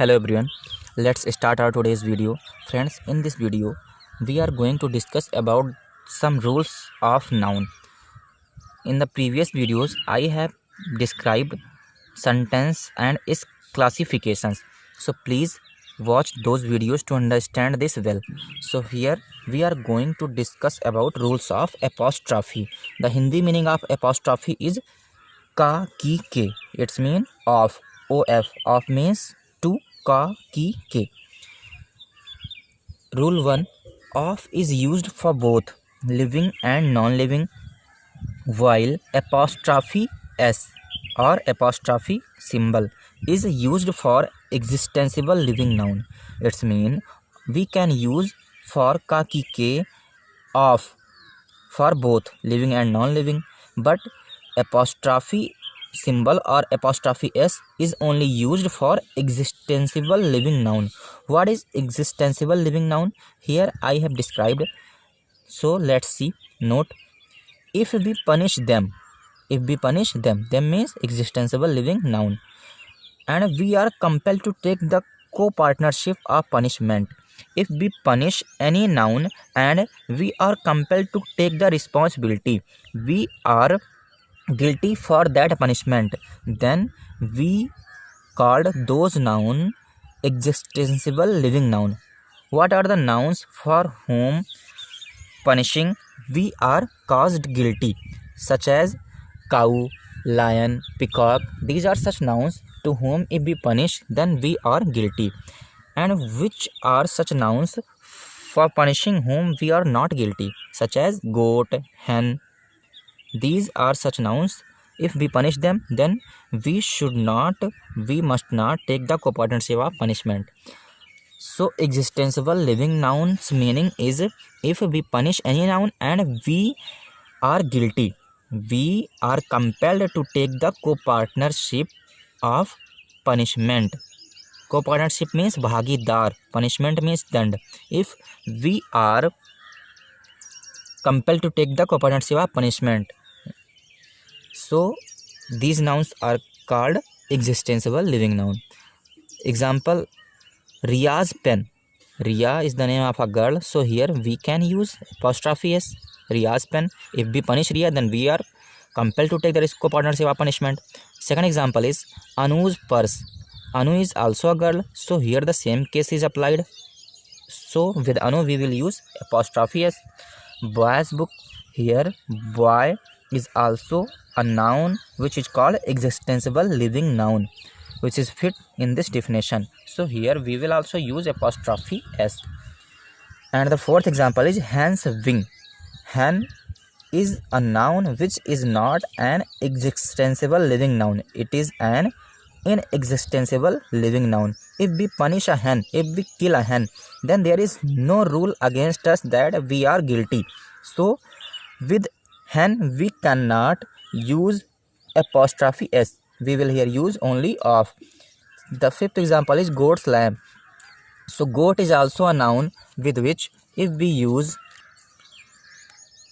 Hello everyone, let's start our today's video. Friends, in this video we are going to discuss about some rules of noun. In the previous videos I have described sentence and its classifications, so please watch those videos to understand this well. So here we are going to discuss about rules of apostrophe. The Hindi meaning of apostrophe is ka ki ke. It's mean of. Of means to, ka ki ke. Rule 1, of is used for both living and non-living, while apostrophe s or apostrophe symbol is used for existential living noun. It's mean we can use for ka ki ke of for both living and non-living, but apostrophe symbol or apostrophe s is only used for existential living noun. What is existential living noun? Here I have described, so let's see. Note, if we punish them, them means existential living noun, and we are compelled to take the co-partnership of punishment. If we punish any noun and we are compelled to take the responsibility, we are guilty for that punishment, then we called those noun existential living noun. What are the nouns for whom punishing we are caused guilty, such as cow, lion, peacock? These are such nouns to whom if we punish then we are guilty. And which are such nouns for punishing whom we are not guilty, such as goat, hen? These are such nouns. If we punish them, then we must not take the co-partnership of punishment. So existential living nouns meaning is, if we punish any noun and we are guilty, we are compelled to take the co-partnership of punishment. Co-partnership means bhagidar, punishment means dand. If we are compelled to take the co-partnership of punishment, so these nouns are called existential living noun. Example, Riya's pen. Riya is the name of a girl, so here we can use apostrophe s, Riya's pen. If we punish Riya, then we are compelled to take the co-partnership of punishment. Second example is Anu's purse. Anu is also a girl, so here the same case is applied. So with Anu we will use apostrophe s. Boy's book. Here boy is also a noun which is called existential living noun, which is fit in this definition. So here we will also use apostrophe s. And the fourth example is hen's wing. Hen is a noun which is not an existential living noun. It is an inexistential living noun. If we punish a hen, if we kill a hen, then there is no rule against us that we are guilty. So with hen we cannot use apostrophe s. We will here use only of. The fifth example is goat's lamb. So goat is also a noun with which if we use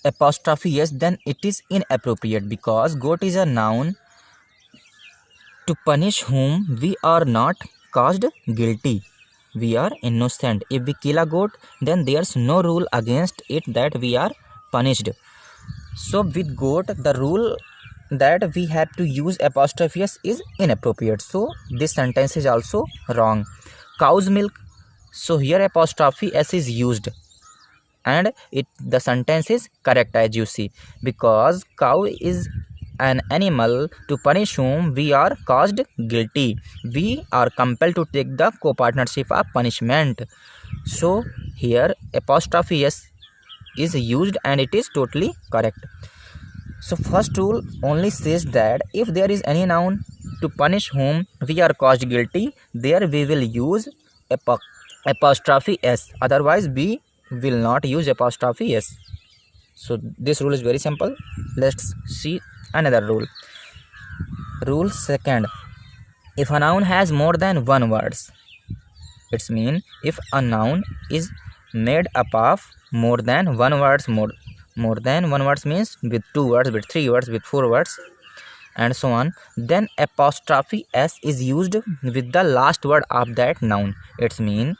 apostrophe s, then it is inappropriate, because goat is a noun to punish whom we are not caused guilty. We are innocent. If we kill a goat, then there's no rule against it that we are punished. So with goat, the rule that we have to use apostrophe s is inappropriate. So this sentence is also wrong. Cow's milk. So here apostrophe s is used, and the sentence is correct, as you see, because cow is an animal to punish whom we are caused guilty. We are compelled to take the co-partnership of punishment. So here apostrophe s is used and it is totally correct. So first rule only says that if there is any noun to punish whom we are caused guilty, there we will use apostrophe s. Otherwise we will not use apostrophe s. So this rule is very simple. Let's see another rule. Rule second, if a noun has more than one words, it's mean if a noun is made up of more than one words, more than one words means with 2 words, with 3 words, with 4 words, and so on, then apostrophe s is used with the last word of that noun. It's mean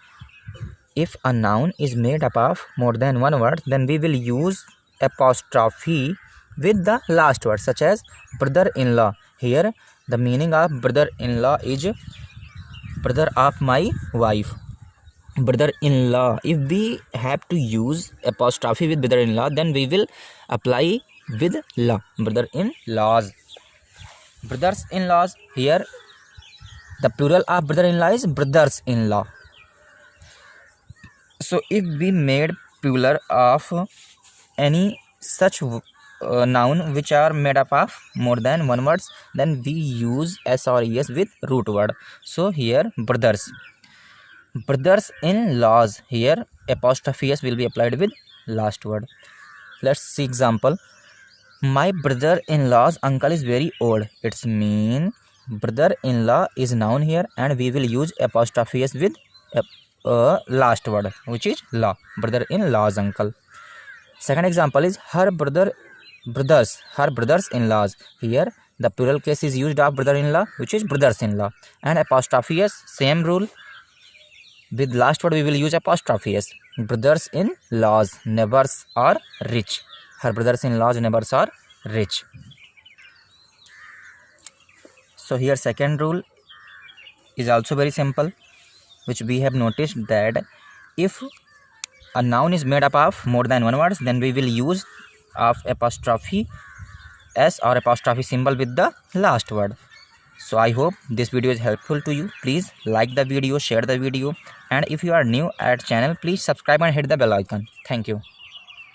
if a noun is made up of more than one word, then we will use apostrophe with the last word, such as brother-in-law. Here the meaning of brother-in-law is brother of my wife. Brother-in-law, if we have to use apostrophe with brother-in-law, then we will apply with law. Brother-in-laws, brothers-in-laws. Here the plural of brother-in-law is brothers-in-law. So if we made plural of any such noun which are made up of more than one words, then we use s or es with root word. So here brothers-in-laws, here apostrophe s will be applied with last word. Let's see example. My brother-in-law's uncle is very old. It's mean brother-in-law is noun here, and we will use apostrophe s with last word, which is law. Brother-in-law's uncle. Second example is her brothers-in-laws. Here the plural case is used of brother-in-law, which is brothers-in-law, and apostrophe s, same rule. With last word we will use apostrophe s. Brothers-in-laws neighbors are rich. Her brothers-in-laws neighbors are rich. So here second rule is also very simple, which we have noticed that if a noun is made up of more than one words, then we will use of apostrophe s or apostrophe symbol with the last word. So I hope this video is helpful to you. Please like the video, share the video, and if you are new at channel, please subscribe and hit the bell icon. Thank you.